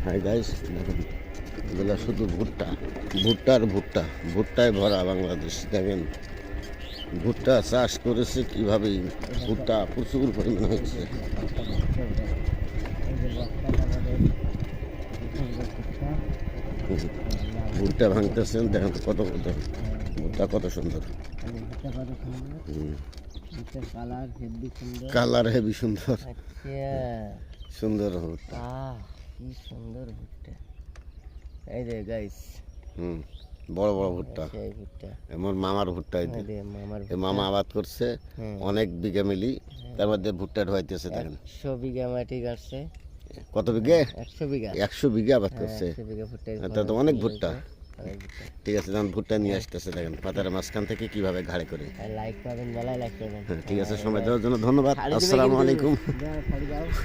Hi guys, দেখুন এগুলো শুধু ভুট্টা, ভুট্টার ভুট্টা, ভুট্টায় ভরা বাংলাদেশ। দেখেন ভুট্টা চাষ করেছে কিভাবে, ভুট্টা প্রচুর পরিমাণে হয়েছে। ভুট্টা ভাঙতেছেন, দেখেন কত কত ভুট্টা, কত সুন্দর। কালার হেভি সুন্দর, সুন্দর ভুট্টা। কি সুন্দর ভুট্টা, এই যে গাইস। বড় বড় ভুট্টা, সেই ভুট্টা এমন মামার ভুট্টা। মামার এই মামা আবাদ করছে অনেক বিঘা মিলি, তার মধ্যে ভুট্টা ঢোয়াইতেছে। দেখেন 100 বিঘা মাটি কাটছে। কত বিঘে? 100 বিঘা, 100 বিঘা আবাদ করছে। 100 বিঘা ভুট্টা, এটা তো অনেক ভুট্টা। ঠিক আছে, তখন ভুট্টা নিয়ে আসতেছে। দেখেন পাতার মাঝখান থেকে কিভাবে ঘাড়ে করে। লাইক পাবেন, বেলায় লাইক করবেন। ঠিক আছে, সময় দেওয়ার জন্য ধন্যবাদ। আসসালামু আলাইকুম।